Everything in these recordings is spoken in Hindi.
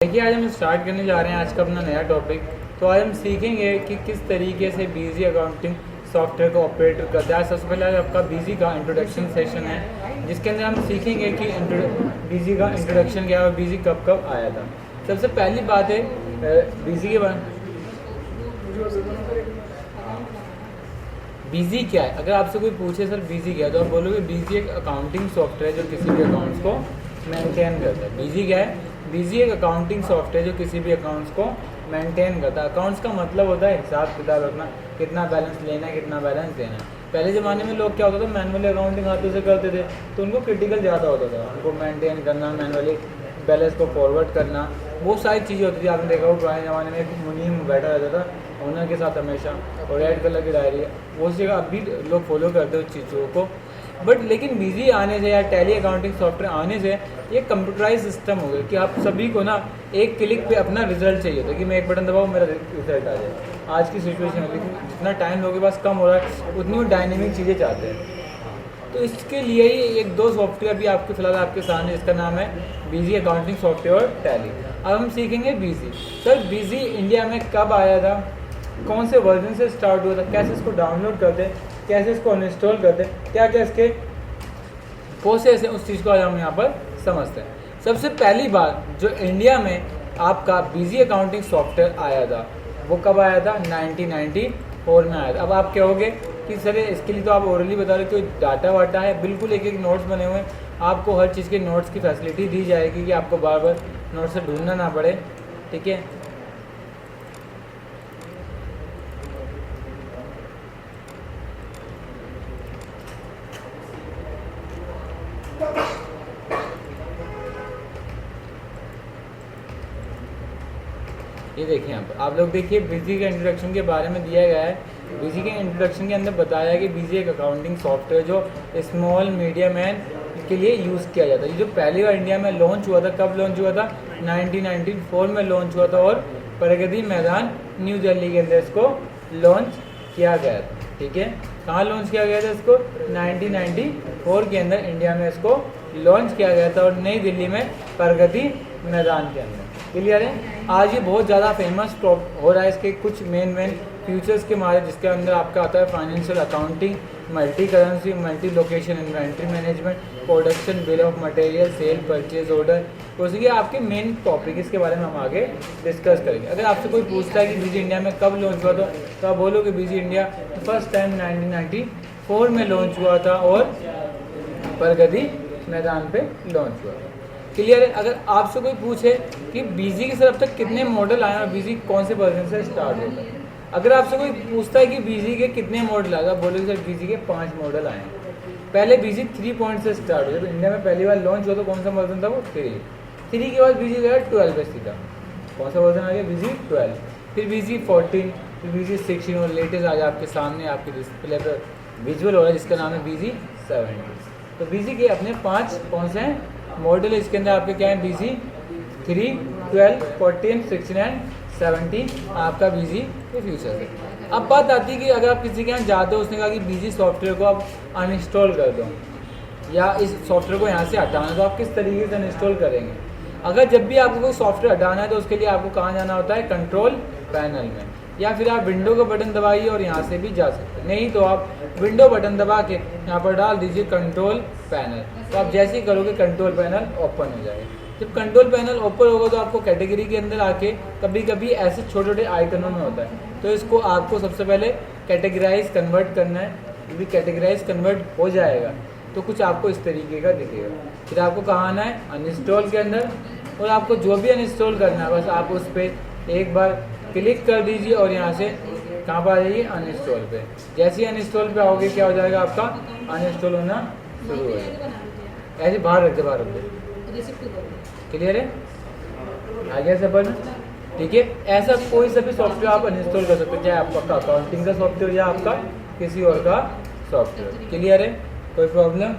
देखिए आज हम स्टार्ट करने जा रहे हैं आज का अपना नया टॉपिक। तो आज हम सीखेंगे कि किस तरीके से बीजी अकाउंटिंग सॉफ्टवेयर को ऑपरेट करता है। सबसे पहले आज आपका बीजी का इंट्रोडक्शन सेशन है, जिसके अंदर हम सीखेंगे कि बीजी का इंट्रोडक्शन क्या है और बीजी कब कब आया था। सबसे पहली बात है बीजी के बारे बीजी क्या है। अगर आपसे कोई पूछे सर बीजी क्या है, तो आप बोलोगे बीजी एक अकाउंटिंग सॉफ्टवेयर जो किसी भी अकाउंट्स को मेंटेन करता है। बीजी क्या है? बीजी एक अकाउंटिंग सॉफ्टवेयर जो किसी भी अकाउंट्स को मेंटेन करता है। अकाउंट्स का मतलब होता है हिसाब किताब रखना, कितना बैलेंस लेना है, कितना बैलेंस देना है। पहले ज़माने में लोग क्या होता था, मैनुअली अकाउंटिंग हाथों से करते थे, तो उनको क्रिटिकल ज़्यादा होता था, उनको मेंटेन करना, मैनुअली बैलेंस को फॉरवर्ड करना, वो सारी चीज़ें होती थी। आपने देखा हो पुराने ज़माने में एक मुनीम बैठा रहता था ओनर के साथ हमेशा, और रेड कलर की डायरी, वो उस जगह अभी लोग फॉलो करते हैं उस चीज़ों को। बट लेकिन बीजी आने से या टैली अकाउंटिंग सॉफ्टवेयर आने से ये कंप्यूटराइज सिस्टम हो गया कि आप सभी को ना एक क्लिक पे अपना रिजल्ट चाहिए होता है कि मैं एक बटन दबाऊँ मेरा रिजल्ट आ जाए। आज की सिचुएशन में जितना टाइम लोगों के पास कम हो रहा है, उतनी वो डायनेमिक चीज़ें चाहते हैं। तो इसके लिए ही एक दो सॉफ्टवेयर भी आपके फिलहाल आपके सामने, इसका नाम है बीजी अकाउंटिंग सॉफ्टवेयर और टैली। अब हम सीखेंगे बीजी। सर बीजी इंडिया में कब आया था, कौन से वर्जन से स्टार्ट हुआ था, कैसे इसको डाउनलोड करते हैं, कैसे इसको अनइंस्टॉल करते हैं, क्या क्या इसके प्रोसेस है, उस चीज़ को आज हम यहाँ पर समझते हैं। सबसे पहली बार जो इंडिया में आपका बीजी अकाउंटिंग सॉफ्टवेयर आया था, वो कब आया था? 1994 में आया था। अब आप कहोगे कि सर इसके लिए तो आप ओरली बता रहे हो, कोई डाटा वाटा है? बिल्कुल एक एक नोट्स बने हुए हैं, आपको हर चीज़ के नोट्स की फैसिलिटी दी जाएगी कि आपको बार बार नोट्स से ढूंढना ना पड़े। ठीक है, ये देखिए यहाँ पर आप लोग देखिए बीजी के इंट्रोडक्शन के बारे में दिया गया है। बीजी के इंट्रोडक्शन के अंदर बताया है कि बीजी एक अकाउंटिंग सॉफ्टवेयर जो स्मॉल मीडियम मैन के लिए यूज़ किया जाता है। ये जो पहली बार इंडिया में लॉन्च हुआ था, कब लॉन्च हुआ था? 1994 में लॉन्च हुआ था, और प्रगति मैदान न्यू दिल्ली के अंदर इसको लॉन्च किया गया था। ठीक है, कहाँ लॉन्च किया गया था इसको? 1994 के अंदर इंडिया में इसको लॉन्च किया गया था, और नई दिल्ली में प्रगति मैदान के अंदर। क्लियर है? आज ये बहुत ज़्यादा फेमस हो रहा है। इसके कुछ मेन फीचर्स के मारे, जिसके अंदर आपका आता है financial accounting, multi currency, multi location inventory management, production, bill of material, sale, purchase order. तो ये आपके मेन टॉपिक, इसके बारे में हम आगे डिस्कस करेंगे। अगर आपसे कोई पूछता है कि बीजी इंडिया में कब लॉन्च हुआ था, तो आप बोलो कि बीजी इंडिया फर्स्ट टाइम 1994 में लॉन्च हुआ था, और प्रगति मैदान पे लॉन्च हुआ था। क्लियर है? अगर आपसे कोई पूछे कि बीजी के सर अब तक कितने मॉडल आए और बीजी कौन से वर्जन से स्टार्ट होता है, अगर आपसे कोई पूछता है कि बीजी के कितने मॉडल आए, बोलोगे सर बीजी के 5 मॉडल आए हैं। पहले बीजी 3 पॉइंट से स्टार्ट हुआ। जब इंडिया में पहली बार लॉन्च हुआ तो कौन सा वर्जन था? वो 3 के बाद बीजी गया 12 पे सीधा। कौन सा वर्जन आ गया? बीजी 12, फिर बीजी 14, फिर बीजी 16, और लेटेस्ट आज आपके सामने आपके डिस्प्ले पर विजुअल हो रहा है, जिसका नाम है बीजी 70। तो बीजी के अपने 5 कौन से हैं मॉडल? इसके अंदर आपके क्या है? बीजी 3, 12, 14, 16 एंड 17 आपका बीजी के फ्यूचर है। अब बात आती है कि अगर आप किसी के यहाँ जाते हो, उसने कहा कि बीजी सॉफ्टवेयर को आप अनइंस्टॉल कर दो, या इस सॉफ्टवेयर को यहाँ से हटाना, तो आप किस तरीके से अनइंस्टॉल करेंगे? अगर जब भी आपको कोई सॉफ्टवेयर हटाना है, तो उसके लिए आपको कहाँ जाना होता है? कंट्रोल पैनल में, या फिर आप विंडो का बटन दबाइए और यहाँ से भी जा सकते हैं। नहीं तो आप विंडो बटन दबा के यहाँ पर डाल दीजिए कंट्रोल पैनल, तो आप जैसे ही करोगे कंट्रोल पैनल ओपन हो जाएगा। जब कंट्रोल पैनल ओपन होगा तो आपको कैटेगरी के अंदर आके कभी कभी ऐसे छोटे छोटे आइकनों में होता है, तो इसको आपको सबसे पहले कैटेगराइज कन्वर्ट करना है। यदि कैटेगराइज कन्वर्ट हो जाएगा तो कुछ आपको इस तरीके का दिखेगा। फिर आपको कहाँ आना है? अनइंस्टॉल के अंदर, और आपको जो भी अनइंस्टॉल करना है बस आप उस पर एक बार क्लिक कर दीजिए, और यहाँ से कहाँ पर आ जाइए? अनइंस्टॉल पे। जैसे ही अनइंस्टॉल पे आओगे, क्या हो जाएगा? आपका अनइंस्टॉल होना शुरू हो जाएगा। ऐसे बाहर रख दे। क्लियर है? आ गया समझ? ठीक है, ऐसा कोई सा भी सॉफ्टवेयर आप अनइंस्टॉल कर सकते हो, चाहे आपका अकाउंटिंग का सॉफ्टवेयर या आपका किसी और का सॉफ्टवेयर। क्लियर है? कोई प्रॉब्लम?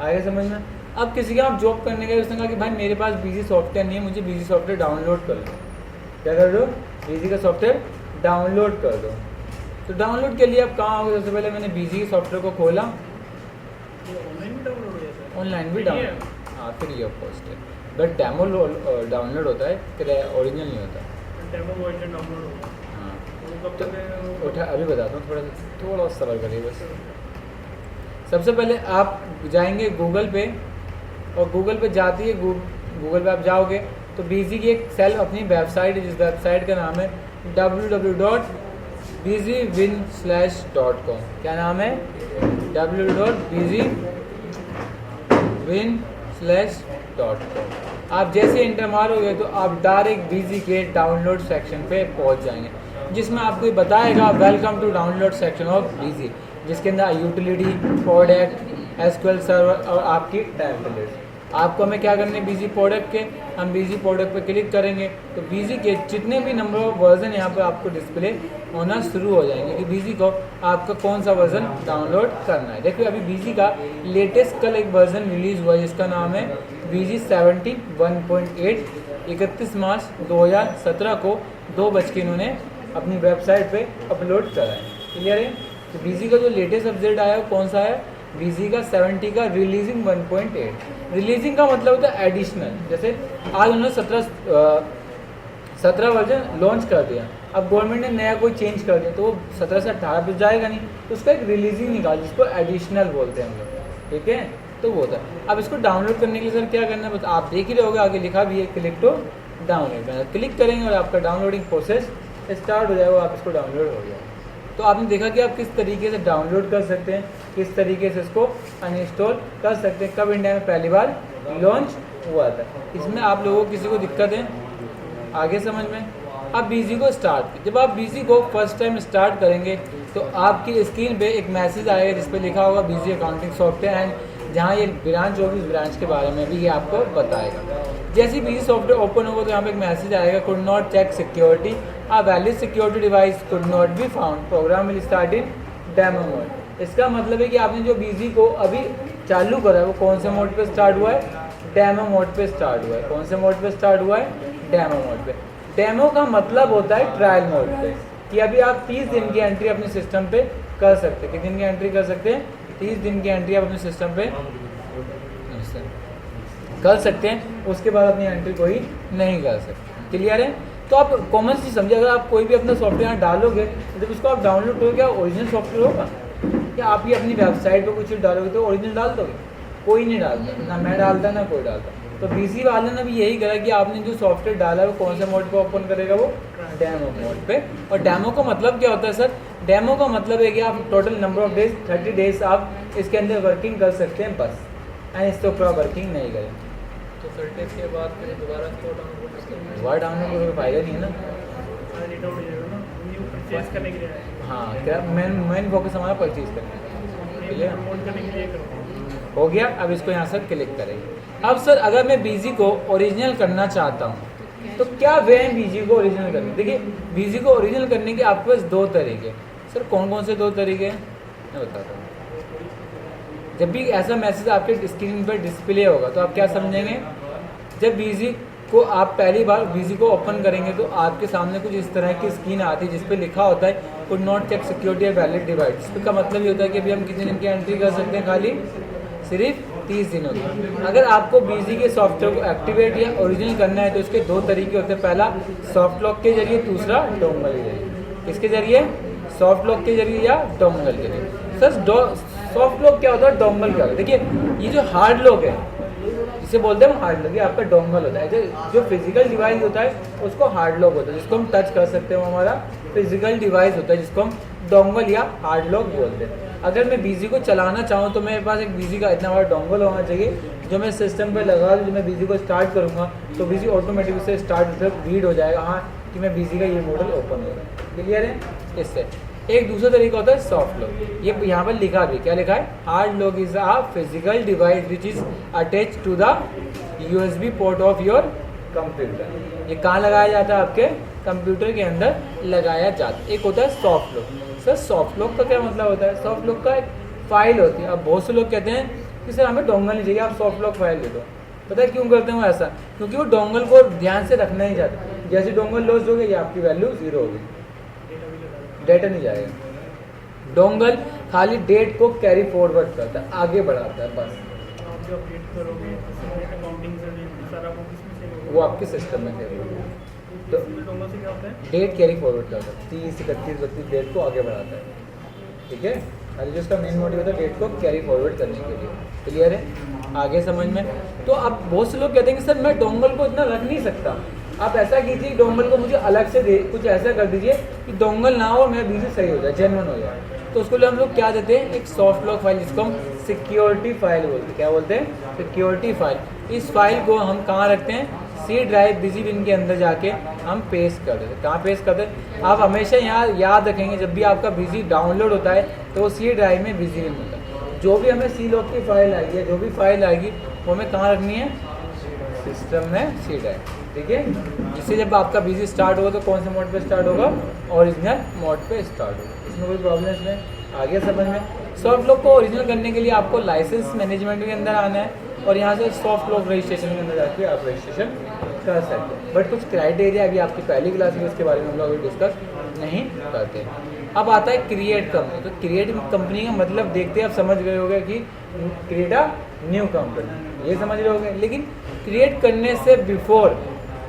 आगे समझ में? अब किसी का आप जॉब करने गए, उसने कहा कि भाई मेरे पास बीजी सॉफ्टवेयर नहीं है, मुझे बीजी सॉफ्टवेयर डाउनलोड कर लो। क्या कर दो? बीजी का सॉफ्टवेयर डाउनलोड कर दो। तो डाउनलोड के लिए अब कहाँ आओगे? सबसे पहले मैंने बीजी सॉफ्टवेयर को खोला, ऑनलाइन भी डाउनलोड, हाँ फ्री ऑफ कॉस्ट है। बट डेमो डाउनलोड होता है, ओरिजिनल नहीं होता। डेमो वर्जन डाउनलोड होगा। हाँ वो कब तो तक उठा अभी बताता हूँ, थोड़ा सब्र करिए बस। सबसे पहले आप जाएंगे गूगल पे, और गूगल पे जाती है गूगल पे आप जाओगे तो बीजी की एक सेल्फ अपनी वेबसाइट है, जिस वेबसाइट का नाम है www.busywin/.com। क्या नाम है? www.busywin/.com। आप जैसे इंटर मारोगे तो आप डायरेक्ट बीजी के डाउनलोड सेक्शन पे पहुंच जाएंगे, जिसमें आपको ये बताएगा welcome to download section of BG, जिसके अंदर यूटिलिटी, प्रोडक्ट, एसक्यूएल सर्वर और आपकी टेम्पलेट। आपको हमें क्या करने, बीजी प्रोडक्ट के, हम बीजी प्रोडक्ट पे क्लिक करेंगे तो बीजी के जितने भी नंबर ऑफ वर्जन यहाँ पे आपको डिस्प्ले होना शुरू हो जाएंगे कि बीजी को आपका कौन सा वर्जन डाउनलोड करना है। देखिए अभी बीजी का लेटेस्ट कल एक वर्जन रिलीज़ हुआ है जिसका नाम है बीजी 71.8। 31 मार्च 2017 को 2 बज के इन्होंने अपनी वेबसाइट पे अपलोड करा है। क्लियर है? तो बीजी का जो लेटेस्ट अपडेट आया है वो कौन सा है? बीजी का 70 का रिलीजिंग 1.8। रिलीजिंग का मतलब होता है एडिशनल। जैसे आज उन्होंने 17 वर्जन लॉन्च कर दिया, अब गवर्नमेंट ने नया कोई चेंज कर दिया तो वो 17 से 18 पे जाएगा नहीं, तो उसका एक रिलीजिंग निकाल जिसको एडिशनल बोलते हैं हम लोग। ठीक है, तो वो होता है। अब इसको डाउनलोड करने के लिए सर क्या करना है, बस आप देख ही रहे होगे आगे लिखा भी है क्लिक टू डाउनलोड। क्लिक करेंगे और आपका डाउनलोडिंग प्रोसेस स्टार्ट हो जाएगा, आप इसको डाउनलोड हो जाएगा। तो आपने देखा कि आप किस तरीके से डाउनलोड कर सकते हैं, किस तरीके से इसको अनइंस्टॉल कर सकते हैं। कब इंडिया में पहली बार लॉन्च हुआ था। इसमें आप लोगों को किसी को दिक्कत है आगे समझ में? अब बीजी को स्टार्ट, जब आप बीजी को फर्स्ट टाइम स्टार्ट करेंगे तो आपकी स्क्रीन पे एक मैसेज आएगा जिस पे लिखा होगा बीजी अकाउंटिंग सॉफ्टवेयर एंड, जहाँ ये ब्रांच होगी उस ब्रांच के बारे में भी ये आपको बताएगा। जैसे ही बीजी सॉफ्टवेयर ओपन होगा तो यहाँ पे एक मैसेज आएगा could not check security, a valid security device could not be found, program will start in demo mode. इसका मतलब है कि आपने जो बीजी को अभी चालू करा है वो कौन से मोड पे स्टार्ट हुआ है? डेमो मोड पे स्टार्ट हुआ है। कौन से मोड पे स्टार्ट हुआ है? डेमो मोड पे। डेमो का मतलब होता है ट्रायल मोड पे, कि अभी आप 30 दिन की एंट्री अपने सिस्टम पे कर सकते हैं। कितने दिन की एंट्री कर सकते हैं? 30 दिन की एंट्री आप अपने सिस्टम पे कर सकते हैं, उसके बाद अपनी एंट्री कोई नहीं कर सकते। क्लियर है? तो आप कॉमन चीज समझिए, अगर आप कोई भी अपना सॉफ्टवेयर डालोगे तो जब उसको आप डाउनलोड करोगे क्या ओरिजिनल सॉफ्टवेयर होगा? क्या आप ही अपनी वेबसाइट पर कुछ डालोगे तो ओरिजिनल डाल दोगे? कोई नहीं डालता, ना मैं डालता ना कोई डालता। तो बीजी वाले ने भी यही करा कि आपने जो सॉफ्टवेयर डाला है वो कौन से मोड पे ओपन करेगा? वो डेमो मोड पे। और डेमो का मतलब क्या होता है सर? डेमो का मतलब है कि आप total number of days 30 days आप इसके अंदर वर्किंग कर सकते हैं बस, एंड इसको पूरा वर्किंग नहीं करें। तो 30 डेज के बाद फिर दोबारा इसको डाउनलोड दोबारा डाउनलोड करने का फायदा नहीं है ना। परचेज करने के लिए आएगा। हाँ, क्या मेन फोकस हमारा परचेज करने का। ठीक है, डाउनलोड करने के लिए करो। हो गया। अब इसको यहाँ से क्लिक करेंगे। अब सर अगर मैं बीजी को ओरिजिनल करना चाहता हूँ तो क्या वे हैं बीजी को ओरिजिनल करने? देखिए बीजी को ओरिजिनल करने के आपके पास 2 तरीके। सर कौन कौन से 2 तरीके हैं मैं बताता हूँ। जब भी ऐसा मैसेज आपके स्क्रीन पर डिस्प्ले होगा तो आप क्या समझेंगे? जब बीजी को आप पहली बार बीजी को ओपन करेंगे तो आपके सामने कुछ इस तरह की स्क्रीन आती है जिस पे लिखा होता है कुड नॉट चेक सिक्योरिटी या वैलिड डिवाइस। इसका मतलब ये होता है कि अभी हम कितने दिन की एंट्री कर सकते हैं? खाली सिर्फ 30 दिनों की। अगर आपको बीजी के सॉफ्टवेयर को एक्टिवेट या ओरिजिनल करना है तो इसके 2 तरीके होते हैं। पहला सॉफ्ट लॉक के जरिए, दूसरा डोंगल के जरिए। इसके जरिए सॉफ्ट लॉक के जरिए या डोंगल के जरिए। सर सॉफ्ट लॉक क्या होता है, डोंगल क्या होता है? देखिए ये जो हार्ड लॉक है जिसे बोलते हैं हम हार्ड लॉक, ये आपका डोंगल होता है। जो फिजिकल डिवाइस होता है उसको हार्ड लॉक होता है, जिसको हम टच कर सकते हैं वो हमारा फिजिकल डिवाइस होता है, जिसको हम डोंगल या हार्ड लॉक बोलते हैं। अगर मैं बीजी को चलाना चाहूँ तो मेरे पास एक बीजी का इतना बड़ा डोंगल होना चाहिए जो मैं सिस्टम पे लगा दूँ। जब मैं बीजी को स्टार्ट करूँगा तो बीजी ऑटोमेटिक से स्टार्ट रीड हो जाएगा हाँ कि मैं बीजी का ये मॉडल ओपन हो रहा है। क्लियर है? इससे एक दूसरा तरीका होता है सॉफ्ट लॉक। ये यहाँ पर लिखा भी, क्या लिखा है? Hard lock is a physical device which is attach to the USB port of your computer. ये कहाँ लगाया जाता है? आपके कंप्यूटर के अंदर लगाया जाता है। एक होता है soft lock. Sir soft lock का क्या मतलब होता है? सॉफ्ट लॉक का एक फाइल होती है। अब बहुत से लोग कहते हैं कि सर हमें डोंगल नहीं चाहिए, आप सॉफ्ट लॉक फाइल दे दो। पता है क्यों करते हैं वो ऐसा? क्योंकि वो डोंगल को ध्यान से रखना ही चाहते। जैसे डोंगल लॉस हो गई, आपकी वैल्यू 0 होगी, डेटा नहीं जाएगा। डोंगल खाली डेट को कैरी फॉरवर्ड करता है, आगे बढ़ाता है बस। आप जो अपडेट करोगे अकाउंटिंग से सारा वो आपके सिस्टम में सेव होगा। तो डोंगल से क्या होता है? डेट कैरी फॉरवर्ड करता है, 30, 31, 32 डेट को आगे बढ़ाता है। ठीक है, अरे जो इसका मेन मोटिव होता है डेट को कैरी फॉरवर्ड करने के लिए। क्लियर है, आगे समझ में? तो अब बहुत से लोग कहते हैं कि सर मैं डोंगल को इतना रख नहीं सकता। आप ऐसा कीजिए, डोंगल को मुझे अलग से दे, कुछ ऐसा कर दीजिए कि डोंगल ना हो, मेरा बिजली सही हो जाए, जेन्युइन हो जाए। तो उसके लिए हम लोग क्या देते हैं, एक सॉफ्ट लॉक फाइल जिसको हम सिक्योरिटी फाइल बोलते हैं। क्या बोलते हैं? Security file. इस फाइल को हम कहाँ रखते हैं? सी ड्राइव बिजी बिन के अंदर जाके हम पेस्ट कर देते हैं। कहाँ पेस्ट करते हैं? आप हमेशा यहाँ याद रखेंगे, जब भी आपका बिजी डाउनलोड होता है तो वो सी ड्राइव में बिजी बिन होता है। जो भी हमें सी लॉक की फाइल आएगी या जो भी फाइल आएगी वो हमें कहाँ रखनी है? सिस्टम में सी ड्राइव। ठीक है, जिससे जब आपका बिजी स्टार्ट होगा तो कौन से मोड पे स्टार्ट होगा? ओरिजिनल मोड पे स्टार्ट होगा। इसमें कोई प्रॉब्लम नहीं। आगे समझ में? सॉफ्ट लॉक को ओरिजिनल करने के लिए आपको लाइसेंस मैनेजमेंट के अंदर आना है और यहाँ से सॉफ्ट लॉक रजिस्ट्रेशन के अंदर जाके आप रजिस्ट्रेशन कर सकते हैं। बट कुछ क्राइटेरिया अभी आपकी पहली क्लास में, उसके बारे में हम लोग अभी डिस्कस नहीं करते। अब आता है क्रिएट कंपनी। तो क्रिएट कंपनी का मतलब देखते हैं, आप समझ गए होंगे कि क्रिएट अ न्यू कंपनी, ये समझ रहे होंगे। लेकिन क्रिएट करने से बिफोर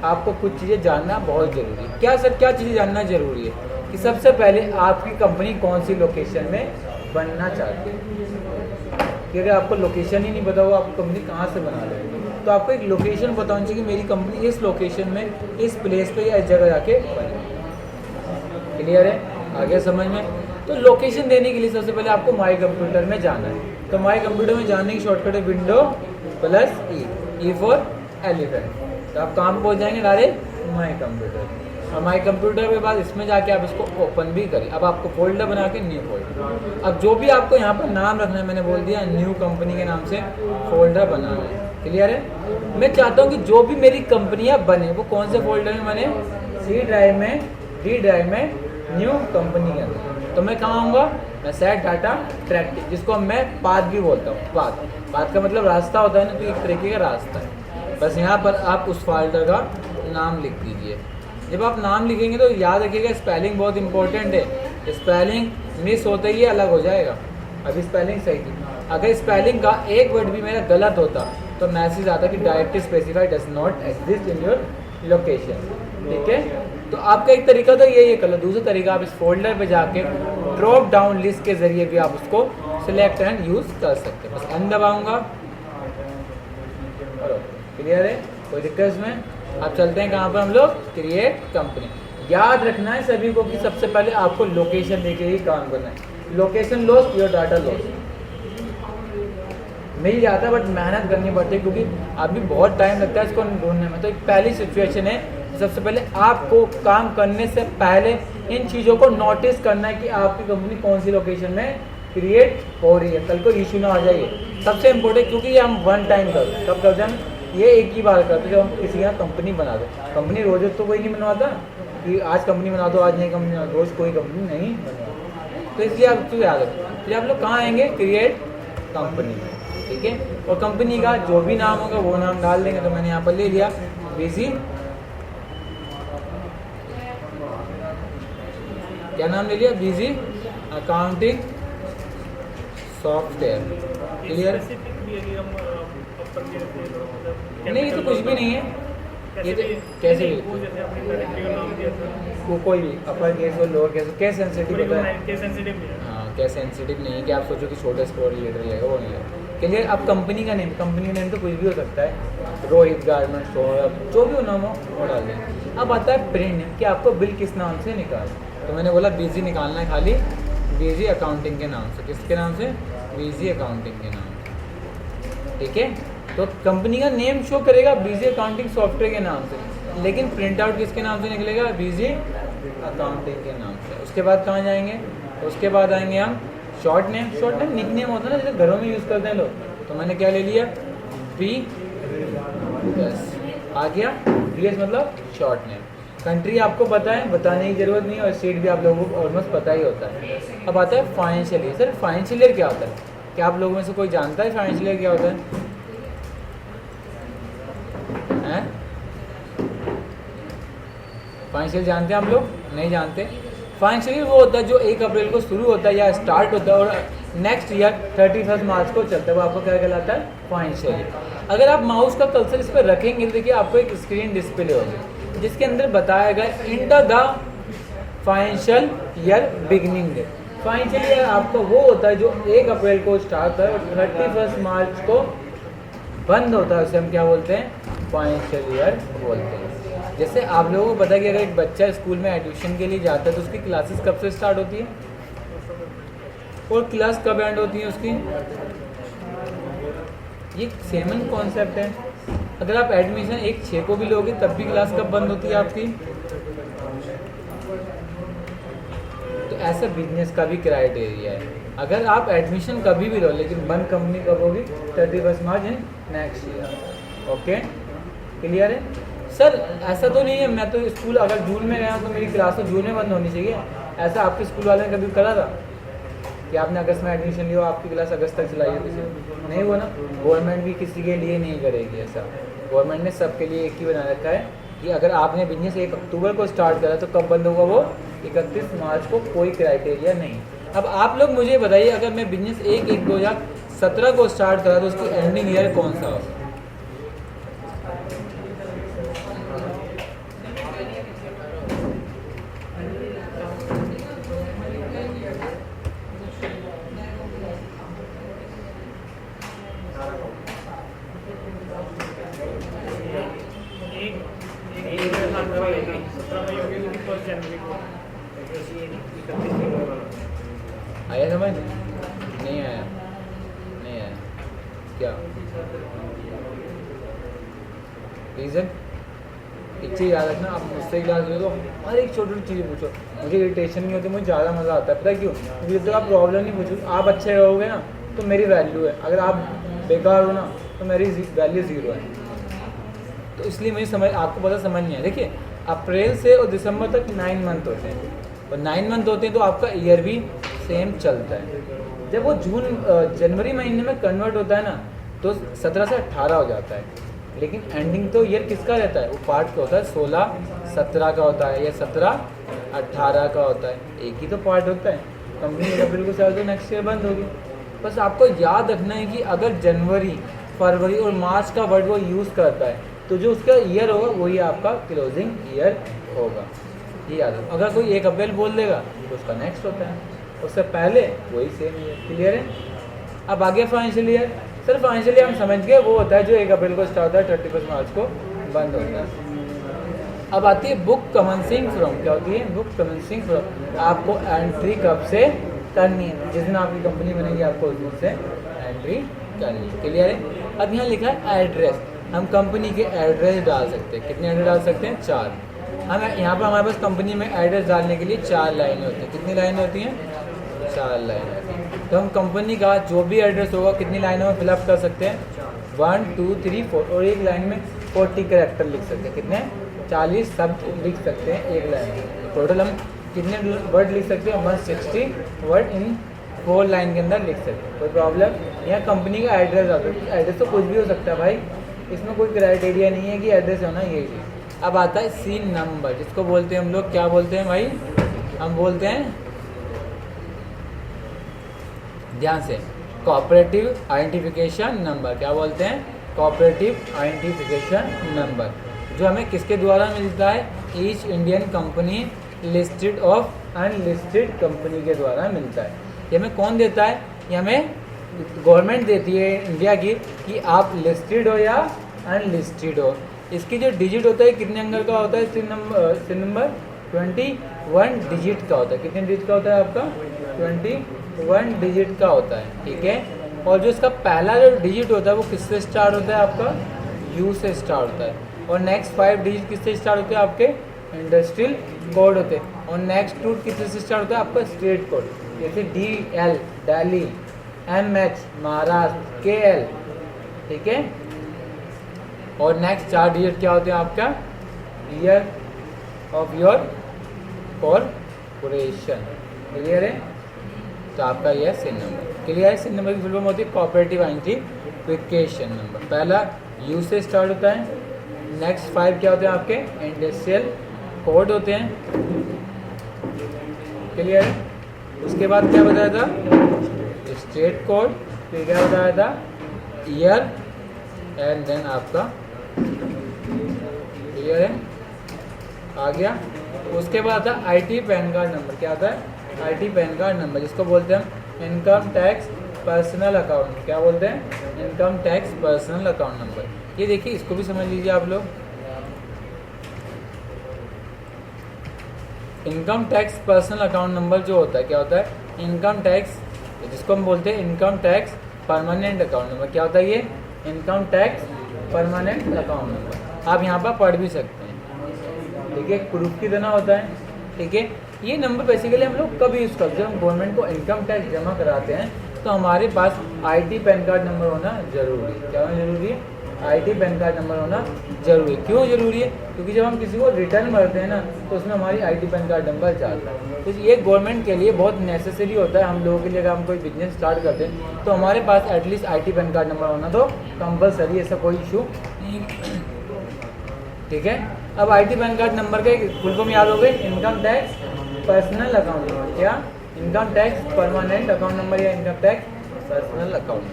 आपको कुछ चीज़ें जानना बहुत ज़रूरी है। क्या सर, क्या चीज़ें जानना ज़रूरी है? कि सबसे पहले आपकी कंपनी कौन सी लोकेशन में बनना चाहती है। कि अगर आपको लोकेशन ही नहीं पता हो, आप कंपनी कहाँ से बना रहे हो, तो आपको एक लोकेशन पता होनी चाहिए कि मेरी कंपनी इस लोकेशन में, इस प्लेस पे या इस जगह जाके बने। क्लियर है, आगे समझ में? तो लोकेशन देने के लिए सबसे पहले आपको माई कंप्यूटर में जाना है। तो माई कंप्यूटर में जाने की शॉर्टकट है window plus E for elephant. तो आप कहाँ पर पहुँच जाएंगे? Direct my computer. और माई कंप्यूटर के बाद इसमें जाके आप इसको ओपन भी करें। अब आपको फोल्डर बना के न्यू फोल्डर, अब जो भी आपको यहाँ पर नाम रखना है, मैंने बोल दिया न्यू कंपनी के नाम से फोल्डर बनाना है। क्लियर है? मैं चाहता हूँ कि जो भी मेरी कंपनियाँ बने वो कौन से फोल्डर में बने? सी ड्राइव में, डी ड्राइव में, न्यू कंपनी के अंदर। तो मैं कहाँ आऊँगा? मैं सेट डाटा ट्रैक, जिसको मैं पाथ भी बोलता हूँ। पाथ का मतलब रास्ता होता है ना, तो एक तरीके का रास्ता है। बस यहाँ पर आप उस फोल्डर का नाम लिख दीजिए। जब आप नाम लिखेंगे तो याद रखिएगा स्पेलिंग बहुत इंपॉर्टेंट है। स्पेलिंग मिस होते ही अलग हो जाएगा। अभी स्पेलिंग सही थी, अगर स्पेलिंग का एक वर्ड भी मेरा गलत होता तो मैसेज आता कि directly specified does not exist in your location. ठीक है, तो आपका एक तरीका तो यही है। कल दूसरा तरीका, आप इस फोल्डर पे जाके ड्रॉप डाउन लिस्ट के जरिए भी आप उसको सिलेक्ट एंड यूज़ कर सकते हैं। बस एन दबाऊंगा। क्लियर है, कोई दिक्कत में? अब चलते हैं कहाँ पर हम लोग? Create company. याद रखना है सभी को कि सबसे पहले आपको लोकेशन देके ही काम करना है। Location loss, your data loss. मिल जाता है बट मेहनत करनी पड़ती है, क्योंकि अभी बहुत टाइम लगता है इसको ढूंढने में। तो एक पहली सिचुएशन है, सबसे पहले आपको काम करने से पहले इन चीज़ों को नोटिस करना है कि आपकी कंपनी कौन सी लोकेशन में क्रिएट हो रही है, कल को इशू ना आ जाइए। सबसे इम्पोर्टेंट, क्योंकि ये हम वन टाइम करते, कब करते हैं? ये एक ही बार करते जब हम किसी यहाँ कंपनी बना दो। कंपनी रोज तो कोई नहीं बनवाता कि आज कंपनी बना दो, आज नहीं कंपनी बना दो, रोज कोई कंपनी नहीं बनवाता। तो इसलिए आप तो याद रखें। फिर आप लोग कहाँ आएंगे? Create company. ठीक है, और कंपनी का जो भी नाम होगा वो नाम डाल देंगे। तो मैंने यहाँ पर ले लिया बिजी, क्या नाम ले लिया? Busy accounting software. क्लियर? नहीं, ये तो कुछ भी नहीं है। ये तो कैसे भी वो कोई भी अपर केस और लोअर केस, क्या सेंसिटिव होता है? हाँ, क्या सेंसिटिव नहीं है कि आप सोचो कि छोटे स्टोर लीडर लेगा, वो नहीं है। क्लियर? अब कंपनी का नेम तो कुछ भी हो सकता है, रोहित गारमेंट स्टोर, जो भी नाम हो वो डाल दें। अब आता है प्रिंट नेम, कि आपको बिल किस नाम से निकालना। तो मैंने बोला बिजी निकालना है खाली बिजी अकाउंटिंग के नाम से। किसके नाम से? बिजी अकाउंटिंग के नाम से। ठीक है, तो कंपनी का नेम शो करेगा बिजी अकाउंटिंग सॉफ्टवेयर के नाम से, लेकिन प्रिंट आउट किसके नाम से निकलेगा? बिजी अकाउंटिंग के नाम से। उसके बाद कहाँ जाएंगे? उसके बाद आएंगे हम short name. Short name nickname होता है ना, जैसे घरों में यूज़ करते हैं लोग। तो मैंने क्या ले लिया? पी एस आ गया। पी एस मतलब शॉर्ट नेम। कंट्री आपको पता है, बताने की जरूरत नहीं, और स्टेट भी आप लोगों को ऑलमोस्ट पता ही होता है। अब आता है financial year. Sir financial year क्या होता है? क्या आप लोगों में से कोई जानता है फाइनेंशियल ईयर क्या होता है? फाइनेंशियल जानते हैं आप लोग? नहीं जानते। फाइनेंशियल ईयर वो होता है जो 1 अप्रैल को शुरू होता है या स्टार्ट होता है और नेक्स्ट ईयर 31 मार्च को चलता है, वो आपको क्या कहलाता है, फाइनेंशियल ईयर। अगर आप माउस का कर्सर इस पर रखेंगे तो देखिए आपको एक स्क्रीन डिस्प्ले होगी जिसके अंदर बताया गया in the financial year beginning date. Financial year आपका वो होता है जो 1 अप्रैल को स्टार्ट होता है और 31 मार्च को बंद होता है, उसे हम क्या बोलते हैं, फाइनेंशियल ईयर बोलते हैं। जैसे आप लोगों को पता है कि अगर एक बच्चा स्कूल में एडमिशन के लिए जाता है तो उसकी क्लासेस कब से स्टार्ट होती है और क्लास कब एंड होती है उसकी, ये सेम कॉन्सेप्ट है। अगर आप एडमिशन 1/6 को भी लोगे तब भी क्लास कब बंद होती है आपकी। तो ऐसा बिजनेस का भी क्राइटेरिया है, अगर आप एडमिशन कभी भी लो लेकिन बंद कंपनी कब होगी, 31 March in next year. Okay, clear है सर। ऐसा तो नहीं है मैं तो स्कूल अगर जून में गया तो मेरी क्लास तो जून में बंद होनी चाहिए, ऐसा आपके स्कूल वाले ने कभी करा था कि आपने अगस्त में एडमिशन लिया आपकी क्लास अगस्त तक चलाई है किसी ने? नहीं हुआ ना। गवर्नमेंट भी किसी के लिए नहीं करेगी ऐसा, गवर्नमेंट ने सबके लिए एक ही बना रखा है कि अगर आपने बिजनेस 1 अक्टूबर को स्टार्ट करा तो कब बंद होगा वो, 31 मार्च को, कोई क्राइटेरिया नहीं। अब आप लोग मुझे बताइए अगर मैं बिजनेस 1/1/2017 को स्टार्ट करा तो उसकी एंडिंग ईयर कौन सा होगा। आया समझ, नहीं आया, नहीं आया क्या रीज़न। एक चीज़ याद रखना, आप मुझसे क्लास ले तो हर एक छोटी छोटी चीज़ पूछो, मुझे इरिटेशन नहीं होती, मुझे ज़्यादा मज़ा आता है। पता है क्यों, क्योंकि जब तक आप प्रॉब्लम नहीं पूछो, आप अच्छे रहोगे ना तो मेरी वैल्यू है, अगर आप बेकार हो ना तो मेरी वैल्यू ज़ीरो है। तो इसलिए मुझे समझ, आपको पता समझ नहीं है। देखिए अप्रैल से और दिसंबर तक 9 मंथ होते हैं और 9 मंथ होते हैं तो आपका ईयर भी सेम चलता है। जब वो जनवरी महीने में कन्वर्ट होता है ना तो 17 से 18 हो जाता है, लेकिन एंडिंग तो ईयर किसका रहता है, वो पार्ट का होता है, 16-17 का होता है या 17-18 का होता है, एक ही तो पार्ट होता है। कंपनी अप्रैल को चालू तो नेक्स्ट ईयर बंद होगी। बस आपको याद रखना है कि अगर जनवरी, फरवरी और मार्च का वर्ड वो यूज़ करता है तो जो उसका ईयर होगा वही आपका क्लोजिंग ईयर होगा, ये याद रखो। अगर कोई 1 अप्रैल बोल देगा तो उसका नेक्स्ट होता है, उससे पहले वही सेम ईयर। क्लियर है। अब आगे financial year. Sir financial year हम समझ गए वो होता है जो 1 अप्रैल को स्टार्ट होता है, 31 मार्च को बंद होता है। अब आती है बुक कमेंसिंग फ्रॉम। क्या होती है बुक कमेंसिंग फ्रॉम, आपको एंट्री कब से करनी है, जिस दिन आपकी कंपनी बनेगी आपको उस दिन से एंट्री करनी है। क्लियर है। अब यहाँ लिखा है एड्रेस, हम कंपनी के एड्रेस डाल सकते हैं। कितने एड्रेस डाल सकते हैं, 4। हम यहाँ पर हमारे पास कंपनी में एड्रेस डालने के लिए 4 लाइनें होती हैं। कितनी लाइनें होती हैं, 4 लाइनें होती हैं। तो हम कंपनी का जो भी एड्रेस होगा कितनी लाइनों में फिलअप कर सकते हैं, 1 2 3 4, और एक लाइन में 40 कैरेक्टर लिख सकते हैं। कितने, 40 शब्द लिख सकते हैं एक लाइन में। टोटल हम कितने वर्ड लिख सकते हैं, 160 वर्ड इन 4 लाइन के अंदर लिख सकते हैं। कोई प्रॉब्लम। यहाँ कंपनी का एड्रेस आता है, एड्रेस तो कुछ भी हो सकता है भाई, इसमें कोई क्राइटेरिया नहीं है कि एड्रेस होना यही। अब आता है सीन नंबर, जिसको बोलते हैं हम लोग, क्या बोलते हैं भाई, हम बोलते हैं, ध्यान से, कोऑपरेटिव आइडेंटिफिकेशन नंबर। क्या बोलते हैं, कोऑपरेटिव आइडेंटिफिकेशन नंबर, जो हमें किसके द्वारा मिलता है, each Indian company listed of unlisted company के द्वारा मिलता है। ये हमें कौन देता है, ये हमें गवर्नमेंट देती है इंडिया की, कि आप लिस्टेड हो या अनलिस्टेड हो। इसकी जो डिजिट होता है कितने अंक का होता है, सिन नंबर 21 डिजिट का होता है। कितने डिजिट का होता है आपका, 21 डिजिट का होता है। ठीक है। और जो इसका पहला जो डिजिट होता है वो किससे स्टार्ट होता है, आपका यू से स्टार्ट होता है। और नेक्स्ट 5 डिजिट किससे स्टार्ट होते हैं, आपके इंडस्ट्रियल कोड होते हैं। और नेक्स्ट 2 किससे स्टार्ट होता है, आपका स्टेट कोड, जैसे DL Delhi, MH Maharashtra, KL। ठीक है। और नेक्स्ट 4 डिजिट क्या होते हैं आपका, year of your corporation. Clear है। तो आपका यह सिन नंबर। क्लियर है। सिन नंबर की फुल फॉर्म होती है कोऑपरेटिव आइडेंटिफिकेशन नंबर। पहला यू से स्टार्ट होता है, नेक्स्ट 5 क्या होते हैं आपके, इंडस्ट्रियल कोड होते हैं। क्लियर है। उसके बाद क्या बताया था, स्टेट कोड, फिर क्या बताया था, ईयर एंड देन आपका ईयर है आ गया। उसके बाद आता है आईटी पैन कार्ड नंबर। क्या आता है, आईटी पैन कार्ड नंबर, जिसको बोलते हैं हम इनकम टैक्स पर्सनल अकाउंट। क्या बोलते हैं, income tax personal account number. ये देखिए, इसको भी समझ लीजिए आप लोग। Income tax personal account number जो होता है, क्या होता है, इनकम टैक्स, जिसको हम बोलते हैं income tax permanent account number. क्या होता है ये, income tax permanent account number. आप यहाँ पर पढ़ भी सकते हैं, ठीक है, प्रूफ की तरह होता है, ठीक है। ये नंबर बेसिकली हम लोग कब यूज़ करते हैं, हम गवर्नमेंट को इनकम टैक्स जमा कराते हैं तो हमारे पास आईटी पैन कार्ड नंबर होना जरूरी है। क्या होना जरूरी है, आईटी पैन कार्ड नंबर होना जरूरी है। क्यों जरूरी है, क्योंकि जब हम किसी को रिटर्न भरते हैं ना तो उसमें हमारी आईटी पैन कार्ड नंबर जाता है। तो ये गवर्नमेंट के लिए बहुत नेसेसरी होता है। हम लोगों के लिए अगर हम कोई बिजनेस स्टार्ट करते हैं तो हमारे पास at least IT PAN card number होना तो कंपलसरी, ऐसा कोई इशू नहीं, ठीक है। अब आईटी पैन कार्ड नंबर का फुल फॉर्म याद हो गई, income tax personal account number. क्या, income tax permanent account number या इनकम टैक्स पर्सनल अकाउंट।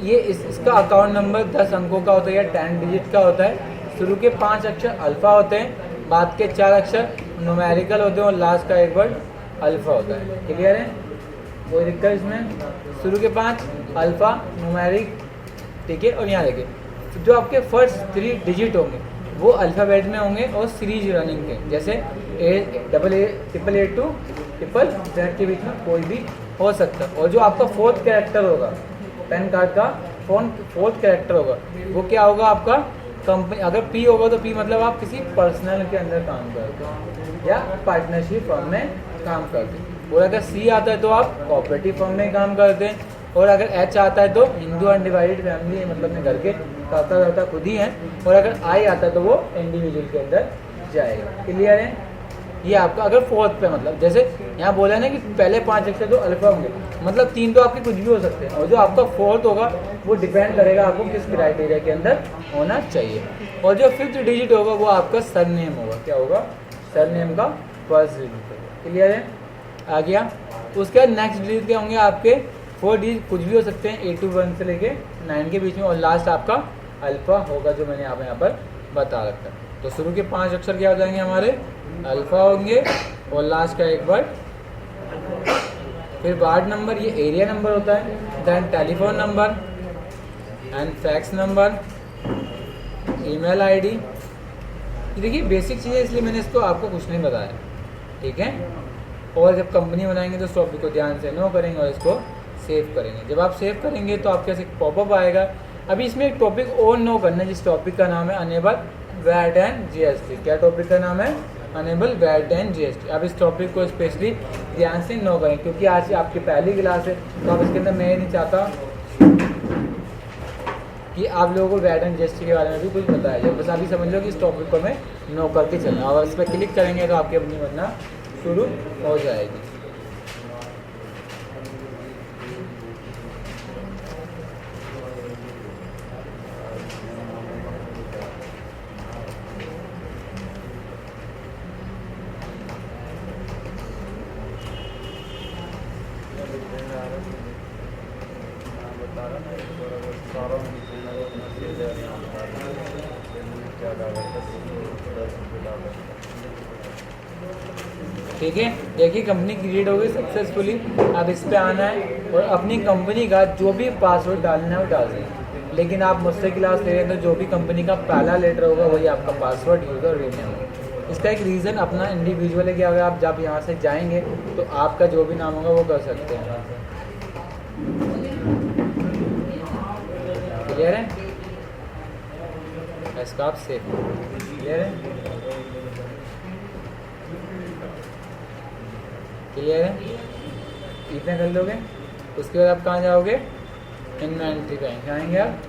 ये इसका अकाउंट नंबर 10 अंकों का होता है या 10 डिजिट का होता है। शुरू के 5 अक्षर अल्फ़ा होते हैं, बाद के 4 अक्षर न्यूमेरिकल होते हैं और लास्ट का एक वर्ड अल्फ़ा होता है। क्लियर है, कोई दिक्कत इसमें, शुरू के 5 अल्फ़ा न्यूमेरिक, ठीक है। और यहाँ देखिए, जो आपके फर्स्ट 3 डिजिट होंगे वो अल्फ़ाबेट में होंगे और सीरीज रनिंग के, जैसे triple A to triple Z के बीच में कोई भी हो सकता है। और जो आपका 4th कैरेक्टर होगा पैन कार्ड का, 4th कैरेक्टर होगा, वो क्या होगा आपका कंपनी। अगर पी होगा तो पी मतलब आप किसी पर्सनल के अंदर काम करते हो या पार्टनरशिप फर्म में काम करते हैं। और अगर सी आता है तो आप कोऑपरेटिव फर्म में काम करते हैं। और अगर एच आता है तो हिंदू अनडिवाइडेड फैमिली, मतलब अपने घर के दाता खुद ही हैं। और अगर आई आता है तो वो इंडिविजुअल के अंदर जाएगा। क्लियर है, ये आपका अगर 4th पे, मतलब जैसे यहाँ बोला है ना कि पहले 5 अक्षर तो अल्फा होंगे, मतलब 3 तो आपके कुछ भी हो सकते हैं। और जो आपका 4th होगा वो डिपेंड करेगा आपको किस क्राइटेरिया के अंदर होना चाहिए। और जो 5th डिजिट होगा वो आपका सरनेम होगा। क्या होगा, सरनेम का फर्स्ट डिजिट होगा। क्लियर है, आ गया। उसके बाद नेक्स्ट डिजिट क्या होंगे आपके 4 डिजिट, कुछ भी हो सकते हैं, 8 to 1 से लेके 9 के बीच में। और लास्ट आपका अल्फ़ा होगा जो मैंने यहाँ पर बता रखा है। तो शुरू के 5 अक्षर क्या हो जाएंगे हमारे, अल्फ़ा होंगे और लास्ट का एक वर्ड। फिर वार्ड नंबर, ये एरिया नंबर होता है। Then telephone number and fax number, email ID. देखिए बेसिक चीज़ें, इसलिए मैंने इसको आपको कुछ नहीं बताया, ठीक है। और जब कंपनी बनाएंगे तो इस टॉपिक को ध्यान से नो करेंगे और इसको सेव करेंगे। जब आप सेव करेंगे तो आपके पास एक पॉपअप आएगा। अभी इसमें एक टॉपिक और नो करना है, जिस टॉपिक का नाम है अनेबल वैट एंड जीएसटी। क्या टॉपिक का नाम है, अनेबल वैट एंड जीएसटी। अब इस टॉपिक को स्पेशली ध्यान से नो करें, क्योंकि आज आपकी पहली क्लास है तो अब इसके अंदर मैं नहीं चाहता कि आप लोगों को वैट एंड जीएसटी के बारे में भी कुछ बताया जाए। बस अभी समझ लो कि इस टॉपिक को मैं नो करके चलना, और इस पर क्लिक करेंगे तो आपकी अपनी बनना शुरू हो जाएगी। ठीक है, देखिए कंपनी क्रिएट हो गई सक्सेसफुली। अब इस पे आना है और अपनी कंपनी का जो भी पासवर्ड डालना है वो डाल दें। लेकिन आप मुझसे क्लास ले रहे हैं तो जो भी कंपनी का पहला लेटर होगा वही आपका पासवर्ड, यूज़र, रीनेम होगा। इसका एक रीज़न अपना इंडिविजुअल है कि अगर आप जब यहाँ से जाएंगे तो आपका जो भी नाम होगा वो कर सकते हैं। क्लियर है, इसका आप सेव। क्लियर है, क्लियर है, इतना कर लोगे। उसके बाद आप कहाँ जाओगे, इन्वेंट्री पे आएंगे आप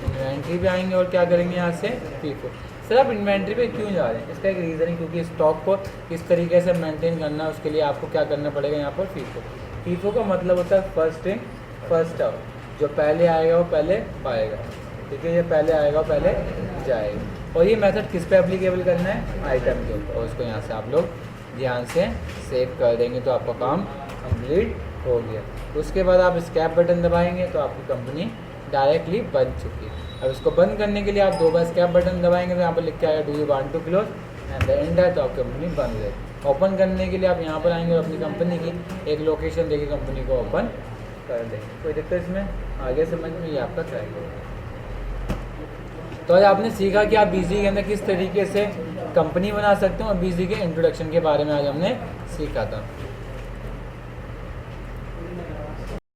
इन्वेंट्री पे आएंगे और क्या करेंगे यहाँ से फीफो। सर आप इन्वेंट्री पे क्यों जा रहे हैं, इसका एक रीज़न है क्योंकि स्टॉक को किस तरीके से मेंटेन करना है उसके लिए आपको क्या करना पड़ेगा यहाँ पर फीफो। फीफो का मतलब होता है फर्स्ट इन फर्स्ट आउट, जो पहले आएगा वो पहले पाएगा। ठीक है, ये पहले आएगा वो पहले जाएगा। और ये मेथड किस पे एप्लीकेबल करना है, आइटम के ऊपर। और उसको यहाँ से आप लोग ध्यान से सेव कर देंगे तो आपका काम कंप्लीट हो गया। उसके बाद आप स्कैप बटन दबाएंगे तो आपकी कंपनी डायरेक्टली बन चुकी है। अब इसको बंद करने के लिए आप 2 बार स्कैप बटन दबाएंगे तो यहाँ पर लिख के आएगा do you want to close and the end है, तो आपकी कंपनी बंद है। ओपन करने के लिए आप यहाँ पर आएंगे और अपनी कंपनी की एक लोकेशन देके कंपनी को ओपन कर देंगे। कोई दिक्कत इसमें आगे समझ में, ये आपका ट्राई। तो आज आपने सीखा कि आप बीजी के अंदर किस तरीके से कंपनी बना सकते हो और बीजी के इंट्रोडक्शन के बारे में आज हमने सीखा था।